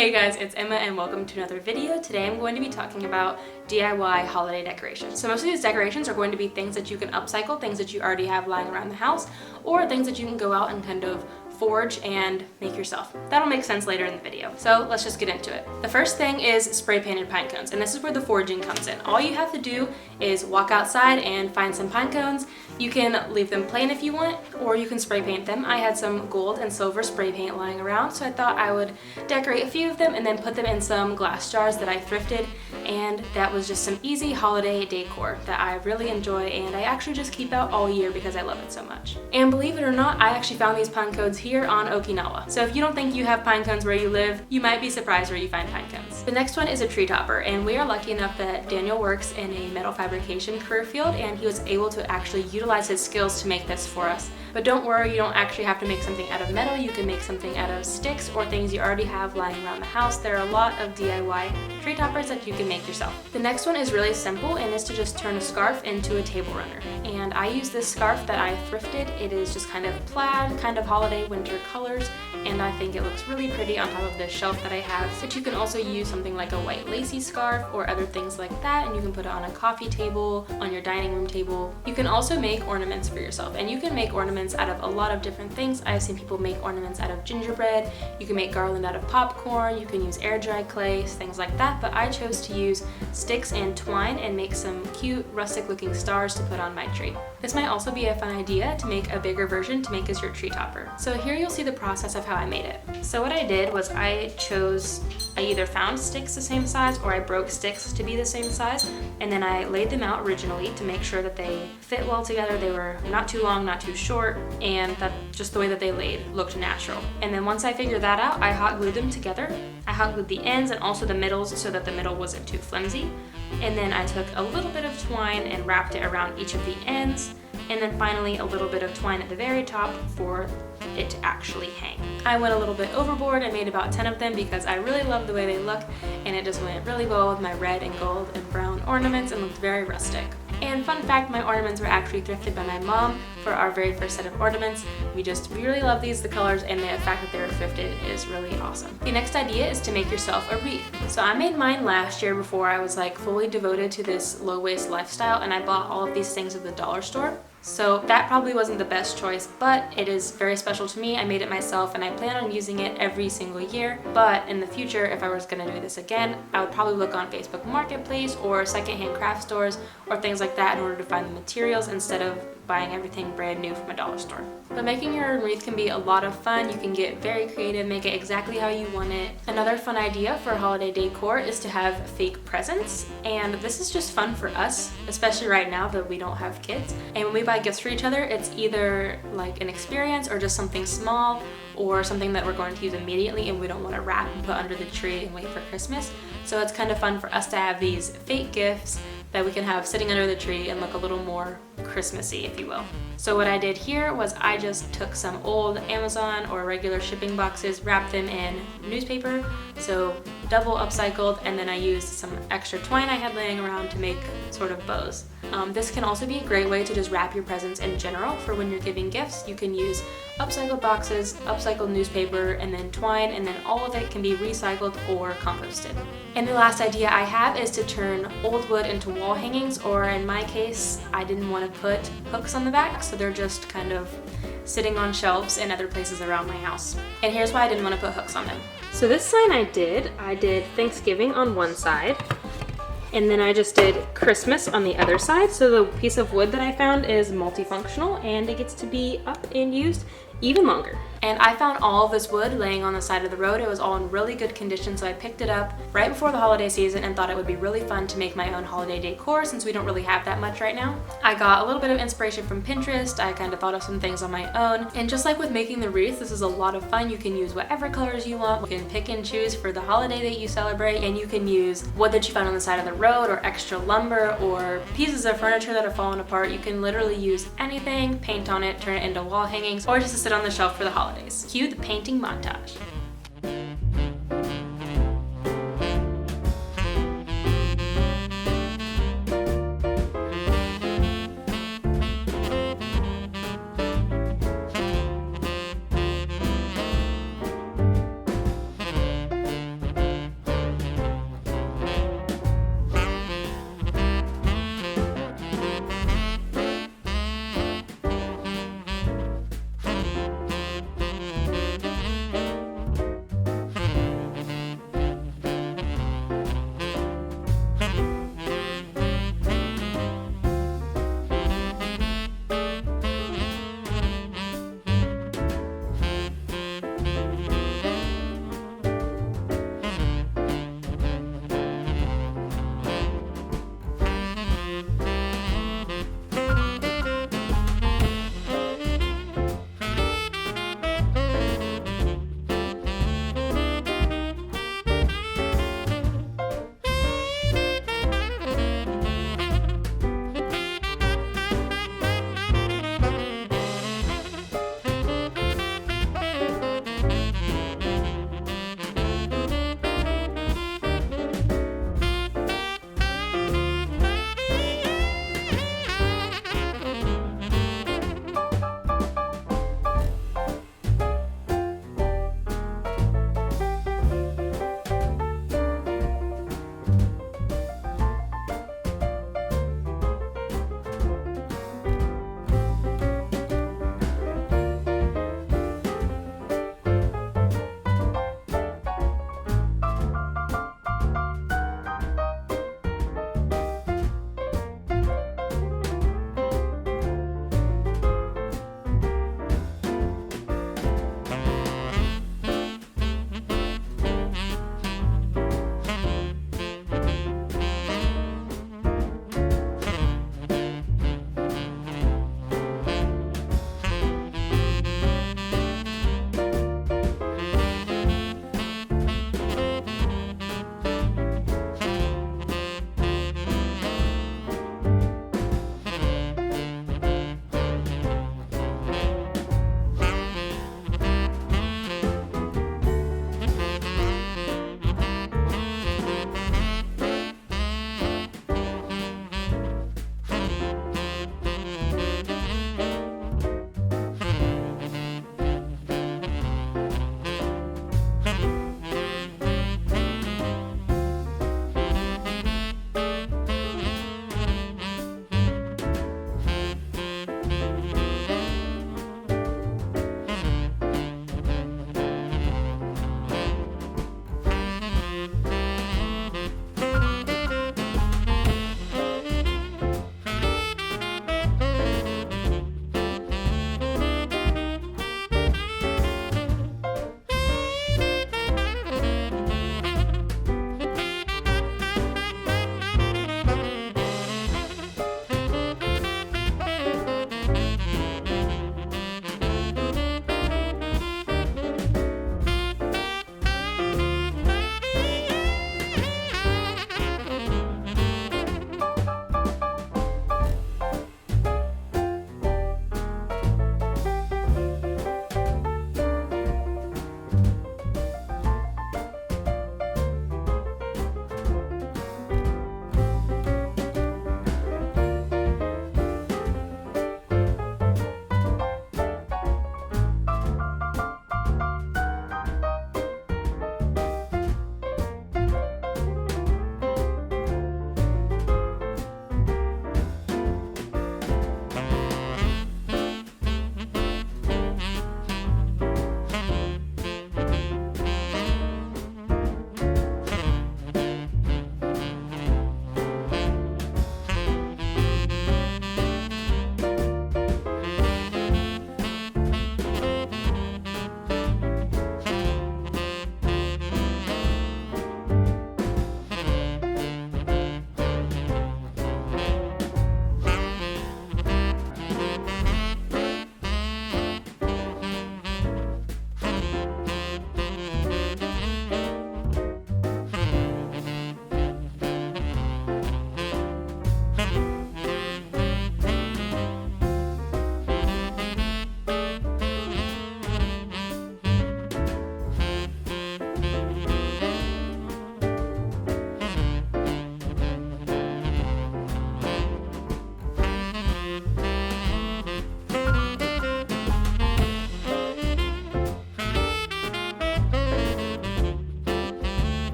Hey guys, it's Emma and welcome to another video. Today I'm going to be talking about DIY holiday decorations. So most of these decorations are going to be things that you can upcycle, things that you already have lying around the house, or things that you can go out and kind of forge and make yourself. That'll make sense later in the video. So let's just get into it. The first thing is spray painted pine cones, and this is where the forging comes in. All you have to do is walk outside and find some pine cones. You can leave them plain if you want, or you can spray paint them. I had some gold and silver spray paint lying around, so I thought I would decorate a few of them and then put them in some glass jars that I thrifted, and that was just some easy holiday decor that I really enjoy and I actually just keep out all year because I love it so much. And believe it or not, I actually found these pine cones here on Okinawa. So if you don't think you have pine cones where you live, you might be surprised where you find pine cones. The next one is a tree topper, and we are lucky enough that Daniel works in a metal fabrication career field and he was able to actually utilize his skills to make this for us. But don't worry, you don't actually have to make something out of metal. You can make something out of sticks or things you already have lying around the house. There are a lot of DIY tree toppers that you can make yourself. The next one is really simple and is to just turn a scarf into a table runner. And I use this scarf that I thrifted. It is just kind of plaid, kind of holiday winter colors, and I think it looks really pretty on top of this shelf that I have. But you can also use something like a white lacy scarf or other things like that, and you can put it on a coffee table, on your dining room table. You can also make ornaments for yourself, and you can make ornaments out of a lot of different things. I've seen people make ornaments out of gingerbread. You can make garland out of popcorn. You can use air dry clay, things like that, but I chose to use sticks and twine and make some cute rustic looking stars to put on my tree. This might also be a fun idea to make a bigger version to make as your tree topper. So here you'll see the process of how I made it. So what I did was I either found sticks the same size or I broke sticks to be the same size, and then I laid them out originally to make sure that they fit well together. They were not too long, not too short, and that just the way that they laid looked natural. And then once I figured that out, I hot glued them together. I hot glued the ends and also the middles so that the middle wasn't too flimsy. And then I took a little bit of twine and wrapped it around each of the ends, and then finally a little bit of twine at the very top for it to actually hang. I went a little bit overboard. I made about 10 of them because I really love the way they look, and it just went really well with my red and gold and brown ornaments and looked very rustic. And fun fact, my ornaments were actually thrifted by my mom for our very first set of ornaments. We really love these, the colors, and the fact that they were thrifted is really awesome. The next idea is to make yourself a wreath. So I made mine last year before I was like fully devoted to this low-waist lifestyle, and I bought all of these things at the dollar store. So that probably wasn't the best choice, but it is very special to me. I made it myself and I plan on using it every single year. But in the future, if I was gonna do this again, I would probably look on Facebook Marketplace or secondhand craft stores or things like that in order to find the materials instead of buying everything brand new from a dollar store. But making your own wreath can be a lot of fun. You can get very creative, make it exactly how you want it. Another fun idea for holiday decor is to have fake presents, and this is just fun for us, especially right now that we don't have kids. And when we buy gifts for each other, it's either like an experience or just something small or something that we're going to use immediately and we don't want to wrap and put under the tree and wait for Christmas. So it's kind of fun for us to have these fake gifts that we can have sitting under the tree and look a little more Christmassy, if you will. So what I did here was I just took some old Amazon or regular shipping boxes, wrapped them in newspaper, so double upcycled, and then I used some extra twine I had laying around to make sort of bows. This can also be a great way to just wrap your presents in general for when you're giving gifts. You can use upcycled boxes, upcycled newspaper, and then twine, and then all of it can be recycled or composted. And the last idea I have is to turn old wood into wall hangings, or in my case, I didn't want to put hooks on the back, so they're just kind of sitting on shelves in other places around my house. And here's why I didn't want to put hooks on them. So this sign I did Thanksgiving on one side, and then I just did Christmas on the other side. So the piece of wood that I found is multifunctional and it gets to be up and used even longer. And I found all of this wood laying on the side of the road. It was all in really good condition, so I picked it up right before the holiday season and thought it would be really fun to make my own holiday decor since we don't really have that much right now. I got a little bit of inspiration from Pinterest. I kind of thought of some things on my own. And just like with making the wreath, this is a lot of fun. You can use whatever colors you want. You can pick and choose for the holiday that you celebrate, and you can use wood that you found on the side of the road or extra lumber or pieces of furniture that have fallen apart. You can literally use anything, paint on it, turn it into wall hangings, or just to sit on the shelf for the holidays. Cue the painting montage.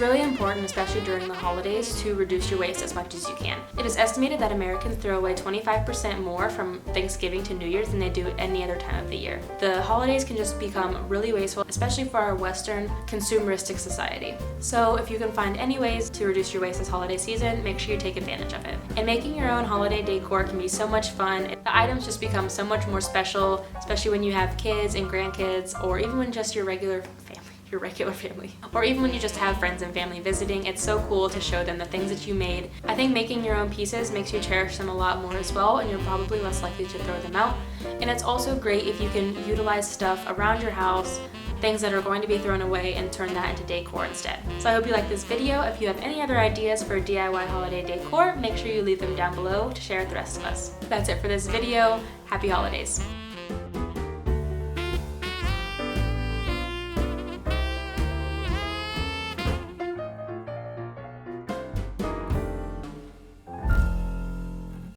really important, especially during the holidays, to reduce your waste as much as you can. It is estimated that Americans throw away 25% more from Thanksgiving to New Year's than they do any other time of the year. The holidays can just become really wasteful, especially for our Western consumeristic society. So if you can find any ways to reduce your waste this holiday season, make sure you take advantage of it. And making your own holiday decor can be so much fun. The items just become so much more special, especially when you have kids and grandkids, or even when just your regular family, or even when you just have friends and family visiting. It's so cool to show them the things that you made. I think making your own pieces makes you cherish them a lot more as well, and you're probably less likely to throw them out. And it's also great if you can utilize stuff around your house, things that are going to be thrown away, and turn that into decor instead. So I hope you like this video. If you have any other ideas for DIY holiday decor, make sure you leave them down below to share with the rest of us. That's it for this video. Happy holidays.